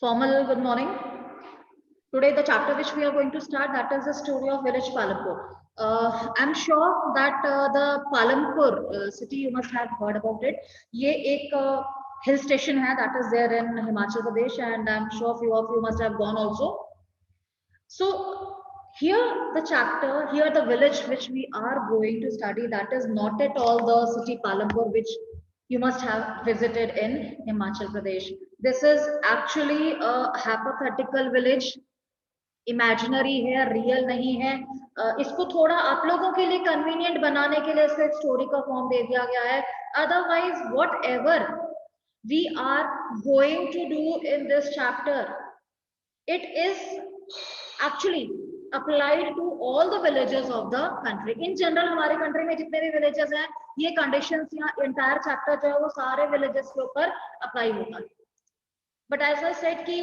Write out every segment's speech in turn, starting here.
Formal good morning. Today the chapter which we are going to start, that is the story of village Palampur. I'm sure that the Palampur city you must have heard about it. ये एक hill station है that is there in Himachal Pradesh, and I'm sure few of you must have gone also. So here the chapter, here the village which we are going to study, that is not at all the city Palampur which you must have visited in Himachal Pradesh. This is actually a hypothetical village. Imaginary है, real नहीं है. इसको थोड़ा आप लोगों के लिए convenient बनाने के लिए इसको एक स्टोरी का फॉर्म दे दिया गया है. Otherwise whatever we are going to do in this chapter, it is actually applied to all the villages of the country. In general हमारे कंट्री में जितने भी villages हैं, ये conditions या entire chapter जो है वो सारे villages के ऊपर apply होता है. But as I said कि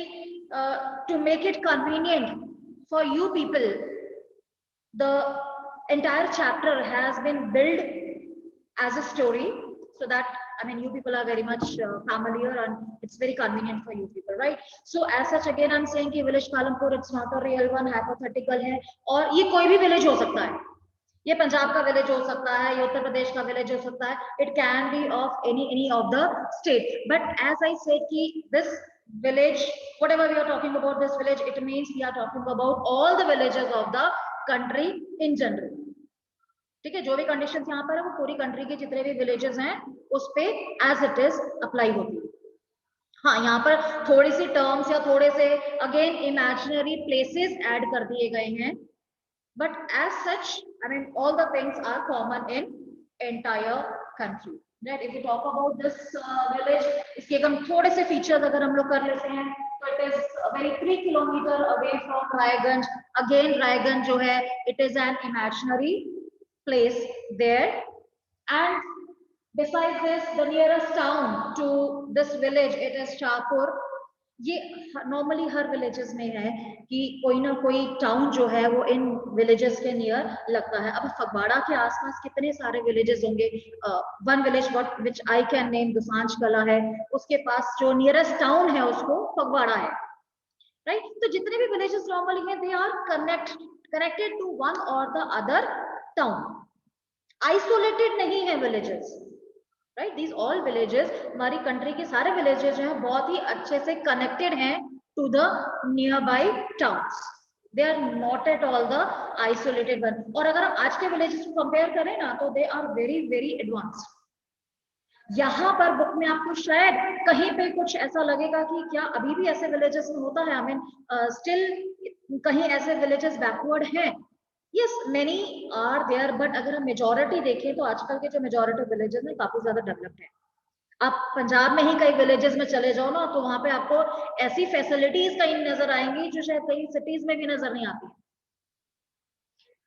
to make it convenient for you people, the entire chapter has been built as a story, so that I mean you people are very much familiar and it's very convenient for you people, right? So as such again I'm saying कि village Palampur it's not a real one, hypothetical है. और ये कोई भी village हो सकता है. ये पंजाब का विलेज हो सकता है, ये उत्तर प्रदेश का विलेज हो सकता है. It can be of any of the state. But as I said कि this village, whatever we are talking about this village, it means we are talking about all the villages of the country in general. ठीक है, जो भी conditions यहाँ पर है वो पूरी कंट्री के जितने भी विलेजेस हैं उस पे एज इट इज अप्लाई होती है. हाँ, यहाँ पर थोड़ी सी टर्म्स या थोड़े से अगेन इमेजिनरी प्लेसेस ऐड कर दिए गए हैं. But as such, I mean, all the things are common in entire country. Right? If we talk about this village, इसके हम थोड़े से features अगर हम लोग कर लेते हैं, तो it is very 3 kilometer away from Raiganj. Again, Raiganj जो है, it is an imaginary place there. And besides this, the nearest town to this village, it is Shahpur. ये नॉर्मली हर विलेजेस में है कि कोई ना कोई टाउन जो है वो इन विलेजेस के नियर लगता है. अब फगवाड़ा के आसपास कितने सारे विलेजेस होंगे. One village which I can name Dosanjh कला है, उसके पास जो नियरेस्ट टाउन है उसको फगवाड़ा है, राइट? तो जितने भी विलेजेस नॉर्मली हैं they are connected to one or the other town. Isolated नहीं है villages, right? These all villages, हमारी कंट्री के सारे विलेजेस जो हैं बहुत ही अच्छे से कनेक्टेड हैं to the nearby towns. They are not at all the isolated one. और अगर हम आज के विलेजेस को कंपेयर करें ना तो they are very very advanced. यहाँ पर बुक में आपको शायद कहीं पे कुछ ऐसा लगेगा कि क्या अभी भी ऐसे विलेजेस में होता है. आई मीन स्टिल कहीं ऐसे विलेजेस बैकवर्ड हैं. Yes, many are there, but अगर हम मेजोरिटी देखें तो आजकल के जो मेजोरिटी विलेजेस हैं काफी ज्यादा डेवलप्ड है. आप पंजाब में ही कई विलेजेस में चले जाओ ना तो वहां पे आपको ऐसी फैसिलिटीज कहीं नजर आएंगी जो शायद कई सिटीज में भी नजर नहीं आती.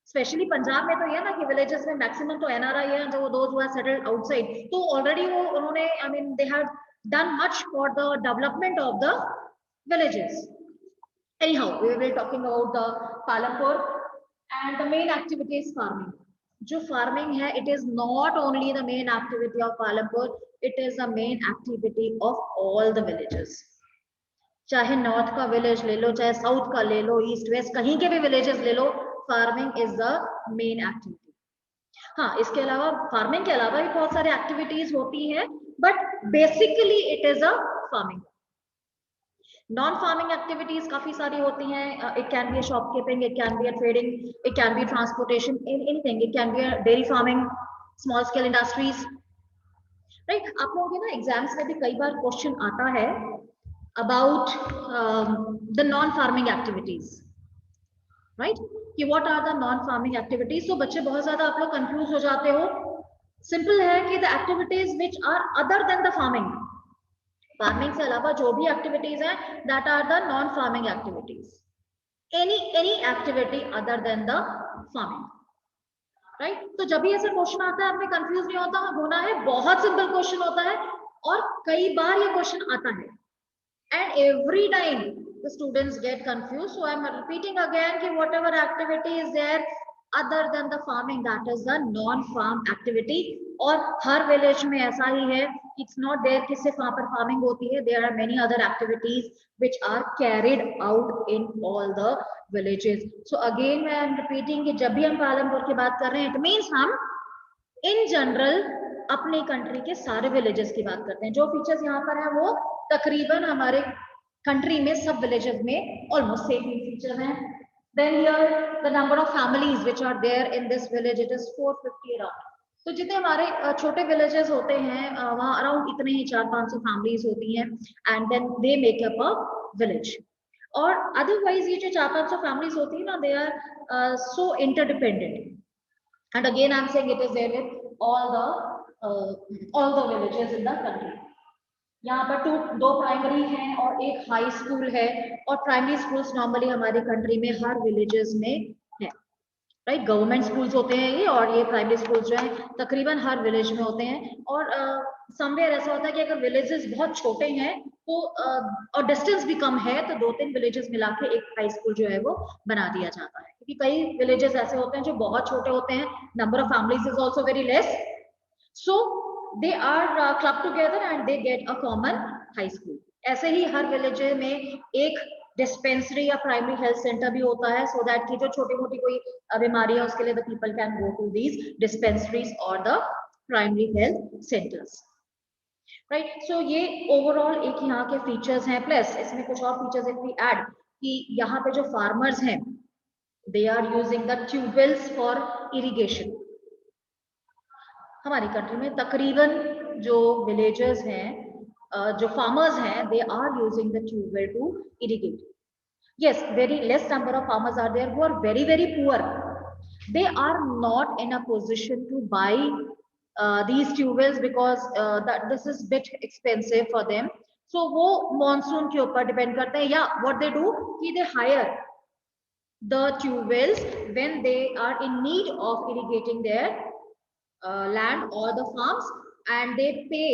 स्पेशली पंजाब में तो ये ना कि विलेजेस में मैक्सिमम तो एनआरआई है, जो those who are settled outside, तो ऑलरेडी वो उन्होंने I mean they have done much for the development of the villages. Anyhow, we will be talking about the Palampur. And the main activity is farming. जो farming है, it is not only the main activity of Palampur, it is the main activity of all the villages. चाहे north का village ले लो, चाहे south का ले लो, east west कहीं के भी villages ले लो, farming is the main activity. हाँ, इसके अलावा farming के अलावा भी बहुत सारे activities होती हैं, but basically it is a farming. Non farming activities काफी सारी होती हैं. It can be a shopkeeping, it can be a trading, it can B transportation, anything. It can be a dairy farming, small scale industries, right? आप लोगों के ना exams में भी कई बार क्वेश्चन आता है about the non farming activities, right? कि what are the non farming activities. तो बच्चे बहुत ज्यादा आप लोग कंफ्यूज हो जाते हो. सिंपल है कि the activities which are other than the farming. Farming से अलावा जो भी एक्टिविटीज हैं that are the non farming activities. Any activity other than the farming, right? तो जब भी ऐसा क्वेश्चन आता है आपने कंफ्यूज नहीं होता होना है. बहुत सिंपल क्वेश्चन होता है और कई बार ये क्वेश्चन आता है. And every time the students get confuse. So I am repeating again कि whatever activity is there other than the farming, that is the non farm activity. और हर विलेज में ऐसा ही है इट्स नॉट देयर कि सिर्फ वहां पर फार्मिंग होती है, there are many other activities which are carried out in all the villages. So again I am repeating कि जब भी हम पालमपुर की बात कर रहे हैं, इट मीन्स हम इन जनरल अपनी कंट्री के सारे विलेजेस की बात करते हैं। जो फीचर्स यहाँ पर है वो तकरीबन हमारे कंट्री में सब विलेजेस में ऑलमोस्ट सेम फीचर हैं। Then here the number of families which are there in this village, it is 450 around. तो जितने हमारे छोटे विलेजेस होते हैं वहाँ अराउंड इतने ही 400-500 फैमिलीज होती हैं and then they make up a village. और अदरवाइज ये जो 400-500 फैमिलीज होती है ना, they are so interdependent. And again I am saying it is there with all the villages in the country. यहाँ पर दो प्राइमरी हैं और एक हाई स्कूल है, और प्राइमरी स्कूल्स नॉर्मली हमारी कंट्री में हर विलेजेस में है, राइट। गवर्नमेंट स्कूल्स होते हैं ये, और ये प्राइमरी स्कूल्स जो है तकरीबन हर विलेज में होते हैं। और समवेयर ऐसा होता है कि अगर विलेजेस बहुत छोटे हैं तो और डिस्टेंस भी कम है तो 2-3 विलेजेस मिला के एक हाई स्कूल जो है वो बना दिया जाता है, क्योंकि कई विलेजेस ऐसे होते हैं जो बहुत छोटे होते हैं, number of families is also very less, so they are clubbed together and they get a common high school। ऐसे ही हर विलेज में एक डिस्पेंसरी या प्राइमरी हेल्थ सेंटर भी होता है, सो दैट की जो छोटी मोटी कोई बीमारी है उसके लिए the people can go to these dispensaries और the primary health centres, right. So ये ओवरऑल एक यहाँ के फीचर्स हैं। प्लस इसमें कुछ और फीचर्स इफ वी ऐड कि यहाँ पे जो फार्मर्स हैं they are using the tubewells for irrigation. हमारी कंट्री में तकरीबन जो विलेजर्स हैं, जो फार्मर्स हैं, they are using the tubewell to irrigate. Yes, very less number of farmers are there who are very very poor, they are not in a position to buy these tubewells because that this is bit expensive for them, so वो monsoon के ऊपर depend करते हैं, या what they do कि they hire the tubewells when they are in need of irrigating their land or the farms, and they pay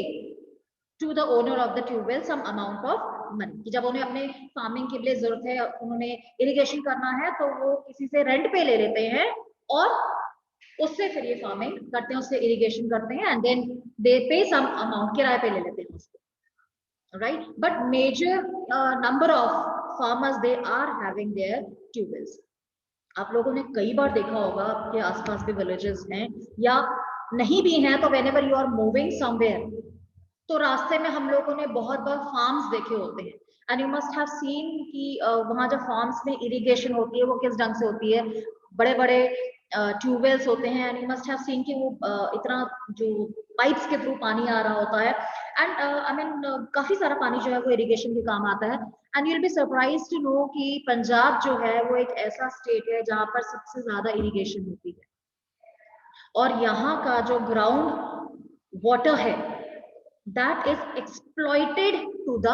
to the owner of the tubewell some amount of money। कि जब उन्हें अपने farming के लिए जरूरत है, उन्होंने इरिगेशन करना है, तो वो किसी से रेंट पे ले लेते हैं और उससे फिर ये फार्मिंग करते हैं, उससे इरिगेशन करते हैं, एंड देन दे पे सम अमाउंट, किराए पे ले लेते हैं उसको, right. But major number of farmers they are having their tubewells. आप लोगों ने कई बार देखा होगा, आपके आसपास भी विलेजेस हैं या नहीं भी हैं, तो whenever you are moving somewhere, तो रास्ते में हम लोगों ने बहुत बार फार्म्स देखे होते हैं, and you must have seen कि वहां जब फार्म्स में इरिगेशन होती है वो किस ढंग से होती है, बड़े बड़े ट्यूबवेल्स होते हैं, and you must have seen कि वो इतना जो पाइप्स के थ्रू पानी आ रहा होता है, एंड आई मीन काफी सारा पानी जो है वो इरिगेशन के काम आता है। And you will be surprised to know कि पंजाब जो है वो एक ऐसा स्टेट है जहां पर सबसे ज्यादा इरिगेशन होती है, और यहाँ का जो ग्राउंड वाटर है that is exploited to the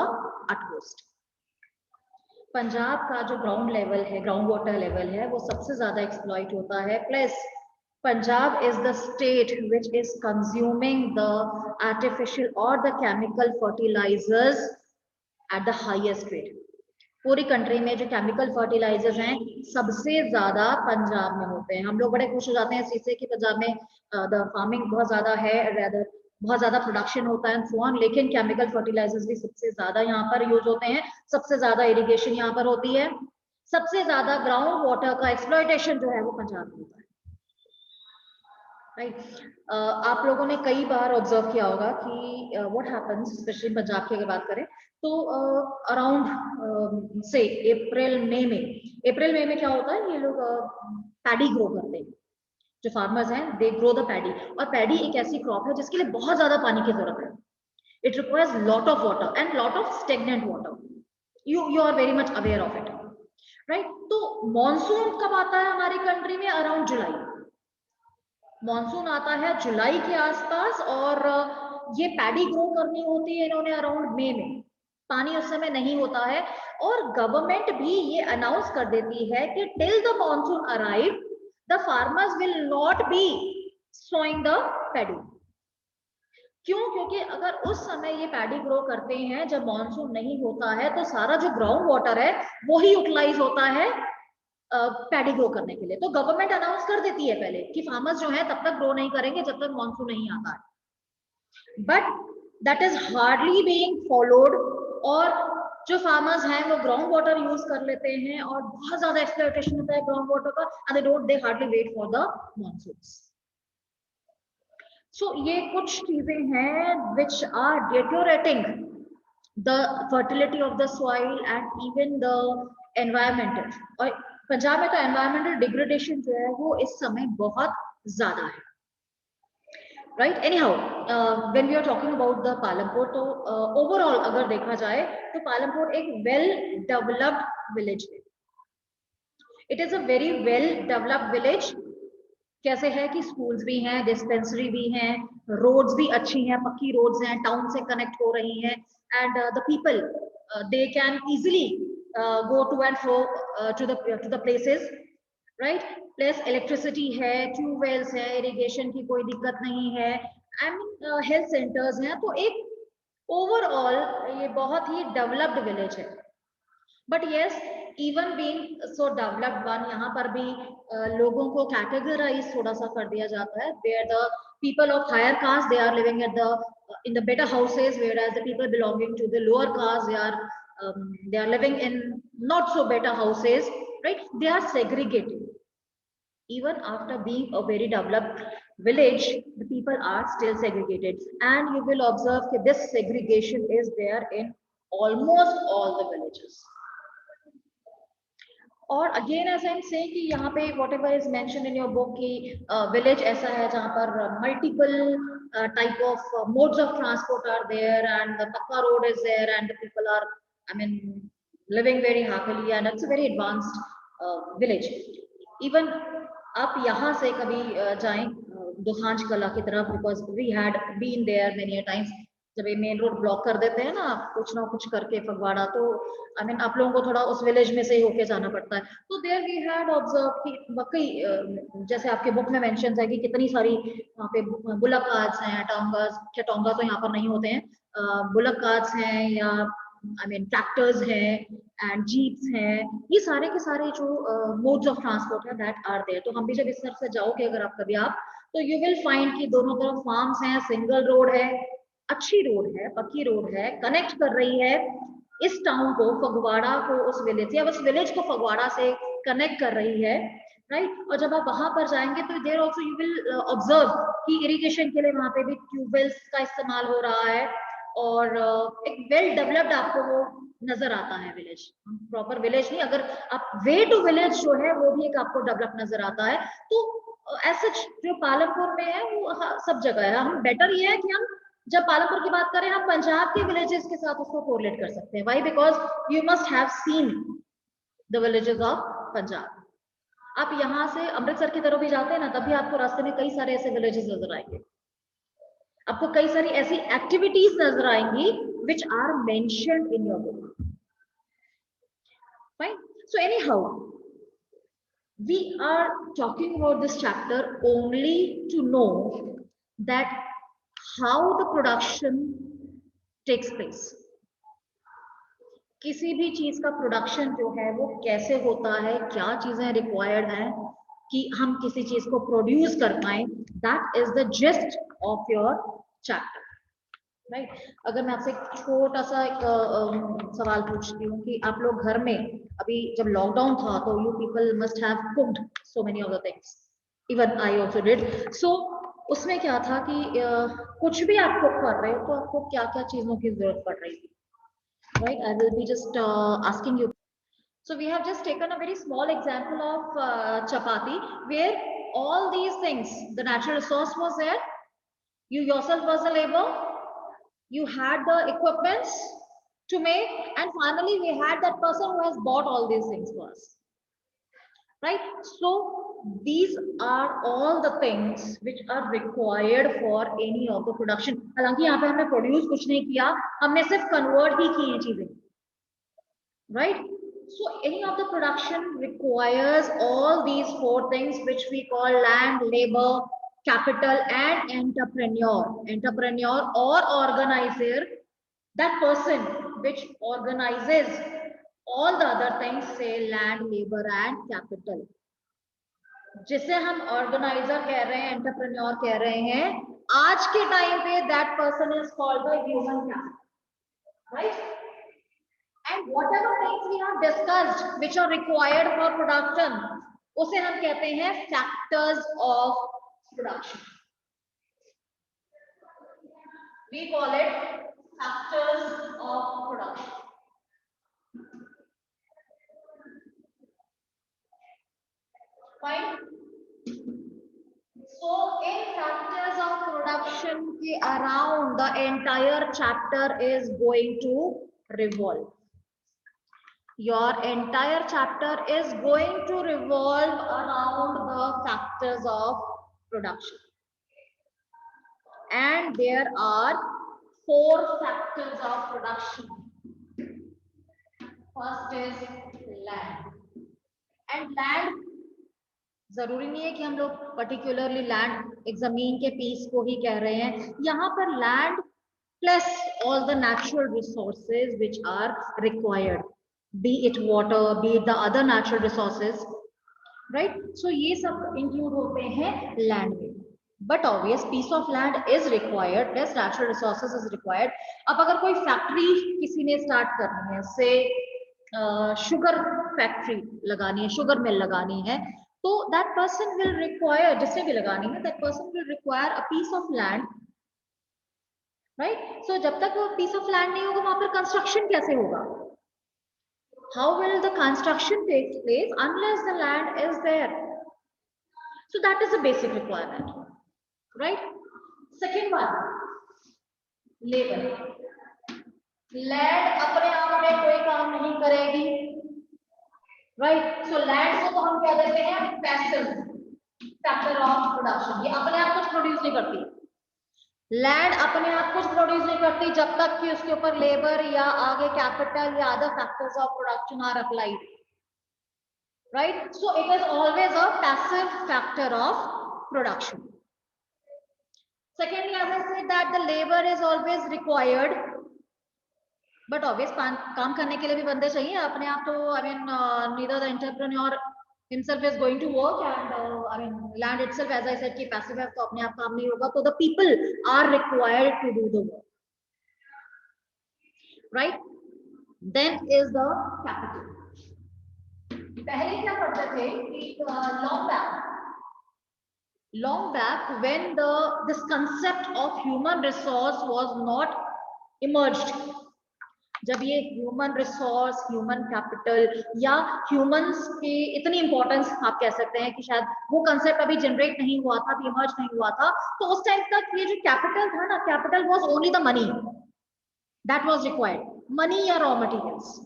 utmost। Punjab का जो ग्राउंड लेवल है, ग्राउंड वाटर लेवल है, वो सबसे ज्यादा एक्सप्लॉइट होता है। Plus Punjab is the state which is consuming the artificial or the chemical fertilizers at the highest rate। पूरी कंट्री में जो केमिकल फर्टिलाइजर्स हैं सबसे ज्यादा पंजाब में होते हैं। हम लोग बड़े खुश हो जाते हैं इस चीज से कि पंजाब में द फार्मिंग बहुत ज्यादा है, रेदर बहुत ज्यादा प्रोडक्शन होता है सो ऑन, लेकिन केमिकल फर्टिलाइजर्स भी सबसे ज्यादा यहाँ पर यूज होते हैं, सबसे ज्यादा इरिगेशन यहाँ पर होती है, सबसे ज्यादा ग्राउंड वाटर का एक्सप्लॉयटेशन जो है वो पंजाब में होता है, राइट। आप लोगों ने कई बार ऑब्जर्व किया होगा कि व्हाट हैपेंस, स्पेशली पंजाब की अगर बात करें तो अराउंड से अप्रैल मई में क्या होता है, ये लोग पैडी ग्रो करते हैं, जो फार्मर्स हैं दे ग्रो द पैडी। और पैडी एक ऐसी क्रॉप है जिसके लिए बहुत ज्यादा पानी की जरूरत है, it requires lot of water and lot of stagnant water, you are very much aware of it, right. तो मॉनसून कब आता है हमारी कंट्री में? अराउंड जुलाई। मॉनसून आता है जुलाई के आसपास, और ये पैडी ग्रो करनी होती है इन्होंने अराउंड मई में, पानी उस समय नहीं होता है, और गवर्नमेंट भी ये अनाउंस कर देती है कि till the monsoon arrive the farmers will not be sowing the paddy। क्यों? क्योंकि अगर उस समय ये पैडी ग्रो करते हैं जब मॉनसून नहीं होता है, तो सारा जो ग्राउंड वाटर है वो ही यूटिलाइज होता है पैडी ग्रो करने के लिए। तो गवर्नमेंट अनाउंस कर देती है पहले कि फार्मर्स जो है तब तक ग्रो नहीं करेंगे जब तक मॉनसून नहीं आता है। But that is hardly being followed, और जो फार्मर्स हैं वो ग्राउंड वाटर यूज कर लेते हैं और बहुत ज्यादा एक्सप्लॉयटेशन होता है ग्राउंड वाटर का, and they hardly wait for the monsoons. So ये कुछ चीजें हैं which are deteriorating the fertility of the soil and even the environmental. और पंजाब में तो environmental degradation जो है वो इस समय बहुत ज्यादा है. Right? Anyhow, when we are talking about the Palampur, तो overall अगर देखा जाए तो Palampur एक well developed village है. It is a very well developed village. कैसे है कि स्कूल्स भी हैं, डिस्पेंसरी भी हैं, रोड्स भी अच्छी हैं, पक्की रोड्स हैं, टाउन से कनेक्ट हो रही हैं, and the people they can easily go to and fro to the places, right. Plus electricity है, ट्यूबवेल्स है, इरिगेशन की कोई दिक्कत नहीं है, एंड हेल्थ सेंटर्स हैं. तो एक ओवरऑल ये बहुत ही डेवलप्ड विलेज है. But yes, even being so developed one, यहाँ पर भी लोगों को कैटेगराइज थोड़ा सा कर दिया जाता है. Where the people of higher caste they are living at the in the better houses, whereas the people belonging to the lower caste they are living in not so better houses, right? They are segregated. Even after being a very developed village, the people are still segregated, and you will observe that this segregation is there in almost all the villages. और again as I am saying कि यहाँ पे whatever is mention in your book की village ऐसा है जहाँ पर multiple type of modes of transport are there, and the pakka road is there, and the people are, I mean, living very happily, and it's a very advanced village. Even आप यहाँ से कभी जाएं दोसांझ कला की तरफ, because we had been there many times. जब ये main road block कर देते हैं ना कुछ ना कुछ करके फगवाड़ा, तो आई मीन आप लोगों को थोड़ा उस विलेज में से ही होके जाना पड़ता है. तो देयर वी हैड ऑब्जर्व कि कई, जैसे आपके बुक में मेंशन है कि कितनी सारी वहाँ पे बुलक कार्ड्स हैं, टोंगास, क्या टोंगा तो यहाँ पर नहीं होते हैं, बुलक कार्ड्स हैं, या आई मीन ट्रैक्टर्स हैं एंड जीप्स हैं. ये सारे के सारे जो मोड्स ऑफ ट्रांसपोर्ट है दैट आर देयर. तो हम भी जब इस तरफ से जाओगे अगर आप कभी आप, तो यू विल फाइंड कि दोनों तरफ फार्म्स हैं, सिंगल रोड है, अच्छी रोड है, पक्की रोड है, कनेक्ट कर रही है इस टाउन को, फगवाड़ा को उस विलेज से, या उस विलेज को फगवाड़ा से कनेक्ट कर रही है, राइट. और जब आप वहां पर जाएंगे तो there also you will observe कि इरिगेशन के लिए वहां पे भी ट्यूबवेल्स का इस्तेमाल हो रहा है, और एक वेल डेवलप्ड आपको वो नजर आता है विलेज. प्रॉपर विलेज नहीं, अगर आप वे टू विलेज जो है वो भी एक आपको डेवलप नजर आता है. तो ऐसा जो पालमपुर में है वो सब जगह है. हम बेटर ये है कि हम जब पालमपुर की बात करें, हम पंजाब के विलेजेस के साथ उसको कोरिलेट कर सकते हैं. Why? Because you must have seen the villages of Punjab. आप यहाँ से अमृतसर की तरफ भी जाते हैं ना, तभी आपको रास्ते में कई सारे ऐसे विलेजेस नजर आएंगे, आपको कई सारी ऐसी एक्टिविटीज नजर आएंगी which are mentioned in your book. Fine. So anyhow, we are talking about this chapter only to know that how the production takes place. किसी भी चीज का प्रोडक्शन जो है वो कैसे होता है, क्या चीजें रिक्वायर्ड हैं कि हम किसी चीज को प्रोड्यूस कर पाए, that is the gist of your chapter, right. अगर मैं आपसे एक छोटा सा एक सवाल पूछती हूँ कि आप लोग घर में अभी जब लॉकडाउन था तो you people must have cooked so many of the things, even I also did. So उसमें क्या था कि कुछ भी आप कुक कर रहे हो तो आपको क्या क्या चीजों की जरूरत पड़ रही थी, right? I will be just asking you. So we have just taken a very small example of chapati, where all these things, the natural resource was there, you yourself was the labor, you had the equipments to make, and finally we had that person who has bought all these things for us, right? So these are all the things which are required for any of the production. हालांकि यहाँ पे हमने produce कुछ नहीं किया, हमने सिर्फ convert ही की ये चीजें, right? So any of the production requires all these four things which we call land, labor, capital and entrepreneur. Entrepreneur or organizer, that person which organizes all the other things, say land, labor and capital. जिसे हम organiser कह रहे हैं, entrepreneur कह रहे हैं, आज के टाइम पे that person is called the human capital, right? And whatever things we have discussed which are required for production, उसे हम कहते हैं factors of production. We call it factors of production. Fine. So in factors of production के around the entire chapter is going to revolve. Your entire chapter is going to revolve around the factors of production. And there are 4 factors of production. First is land. And land, जरूरी नहीं है कि हम लोग particularly land एक जमीन के piece को ही कह रहे हैं. यहाँ पर land plus all the natural resources which are required, be it water, be it the other natural resources, right? So ये सब इंक्लूड होते हैं लैंड में. But obvious piece of land is required plus natural resources is required. अब अगर कोई factory किसी ने स्टार्ट करनी है, से शुगर फैक्ट्री लगानी है, शुगर मिल लगानी है, तो that person will require, जिसने भी लगानी है, that person will require a piece of land, right? So जब तक वो piece of land नहीं होगा, वहां पर construction कैसे होगा? How will the construction take place unless the land is there? So that is a basic requirement, right? Second one, labor. Land अपने आप में कोई काम नहीं करेगी, राइट? सो लैंड को तो हम क्या देते हैं पैसिव फैक्टर ऑफ प्रोडक्शन. ये अपने आप कुछ प्रोड्यूस नहीं करती. लैंड अपने आप कुछ प्रोड्यूस नहीं करती जब तक कि उसके ऊपर लेबर या आगे कैपिटल या other factors of production are applied, right? So it is always a passive factor of production. Secondly, as I said that the labor is always required, but obvious काम करने के लिए भी बंदे चाहिए. अपने आप तो I mean neither the entrepreneur himself is going to work, and I mean land itself, as I said, कि passive है तो अपने आप काम नहीं होगा. तो the people are required to do the work, right? Then is the capital. पहले क्या करते थे कि long back when this concept of human resource was not emerged, जब ये ह्यूमन रिसोर्स, ह्यूमन कैपिटल या ह्यूमंस की इतनी इंपॉर्टेंस आप कह सकते हैं कि शायद वो कंसेप्ट अभी जनरेट नहीं हुआ था, अभी इमर्ज नहीं हुआ था, तो उस टाइम तक ये जो कैपिटल था ना, capital was only the money that was required. Money या रॉ मटेरियल्स,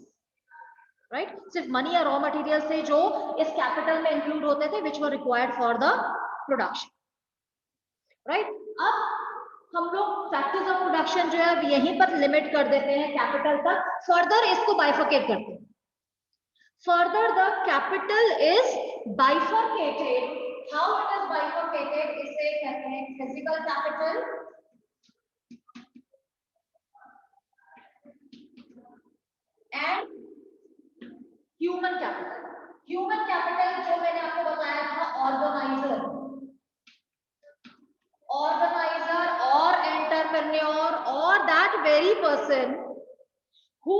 राइट? सिर्फ मनी या रॉ मटेरियल से जो इस कैपिटल में इंक्लूड होते थे which were required for the production, right? अब हम लोग फैक्टर्स ऑफ प्रोडक्शन जो है यहीं पर लिमिट कर देते हैं कैपिटल तक. फर्दर इसको बाइफरकेट करते हैं. Further the capital is bifurcated. How it is bifurcated? इसे कहते हैं physical capital and human capital. Human capital जो मैंने आपको बताया था, organiser or entrepreneur or that very person who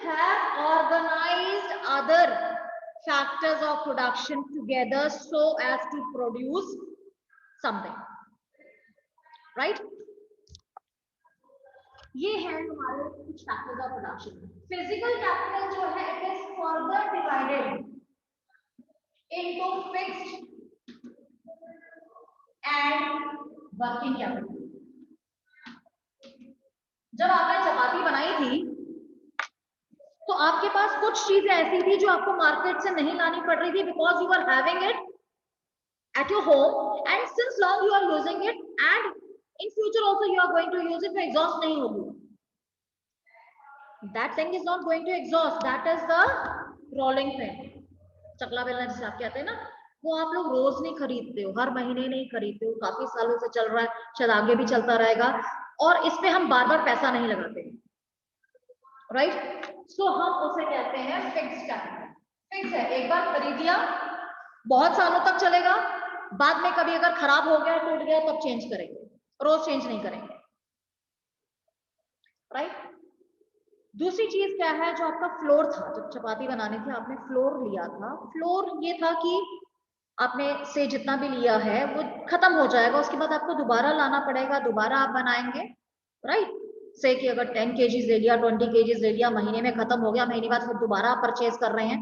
have organized other factors of production together so as to produce something, right? ये है हमारे कुछ factors of production. Physical capital जो है it is further divided into fixed and working capital. जब आपने चपाती बनाई थी तो आपके पास कुछ चीजें ऐसी थी जो आपको मार्केट से नहीं लानी पड़ रही थी, because you are having it at your home and since long you are using it and in future also you are going to use it. Exhaust नहीं होगी. That thing is not going to exhaust. That is the rolling thing. चकला बेलना जिसे आप कहते हैं ना, वो आप लोग रोज नहीं खरीदते हो, हर महीने नहीं खरीदते हो, काफी सालों से चल रहा है, शायद आगे भी चलता रहेगा, और इस पे हम बार बार पैसा नहीं लगाते, राइट? सो हम उसे कहते हैं फिक्स्ड कैपिटल. फिक्स है, एक बार खरीद लिया, बहुत सालों तक चलेगा, बाद में कभी अगर खराब हो गया, टूट गया, तब चेंज करेंगे, रोज चेंज नहीं करेंगे, राइट। दूसरी चीज क्या है, जो आपका फ्लोर था, जब चपाती बनानी थी आपने फ्लोर लिया था, फ्लोर ये था कि आपने से जितना भी लिया है वो खत्म हो जाएगा, उसके बाद आपको दोबारा लाना पड़ेगा, दोबारा आप बनाएंगे, राइट। से कि अगर 10 kgs ले लिया, 20 kgs ले लिया, महीने में खत्म हो गया, महीने बाद फिर दोबारा आप परचेज कर रहे हैं,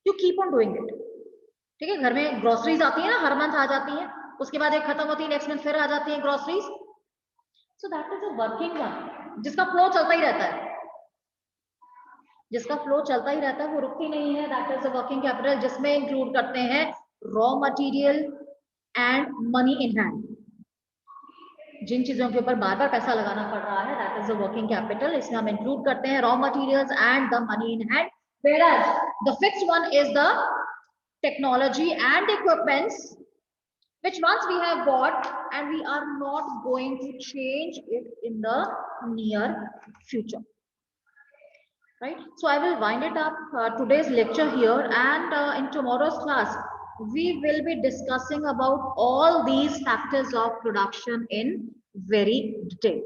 you keep on doing it, ठीक है। घर में ग्रोसरीज आती है ना, हर मंथ आ जाती है, उसके बाद एक खत्म होती है, नेक्स्ट मंथ फिर आ जाती है groceries. So that is a working one, जिसका फ्लो चलता ही रहता है, जिसका फ्लो चलता ही रहता है, वो रुकती नहीं है। That is a working capital, जिसमें इंक्लूड करते हैं raw material and money in hand. जिन चीजों के ऊपर बार बार पैसा लगाना पड़ रहा है, that is a working capital, इसमें हम इंक्लूड करते हैं raw materials and the money in hand. whereas the fixed one is the technology and equipments which once we have bought and we are not going to change it in the near future, right? So I will wind it up today's lecture here, and in tomorrow's class we will be discussing about all these factors of production in very detail.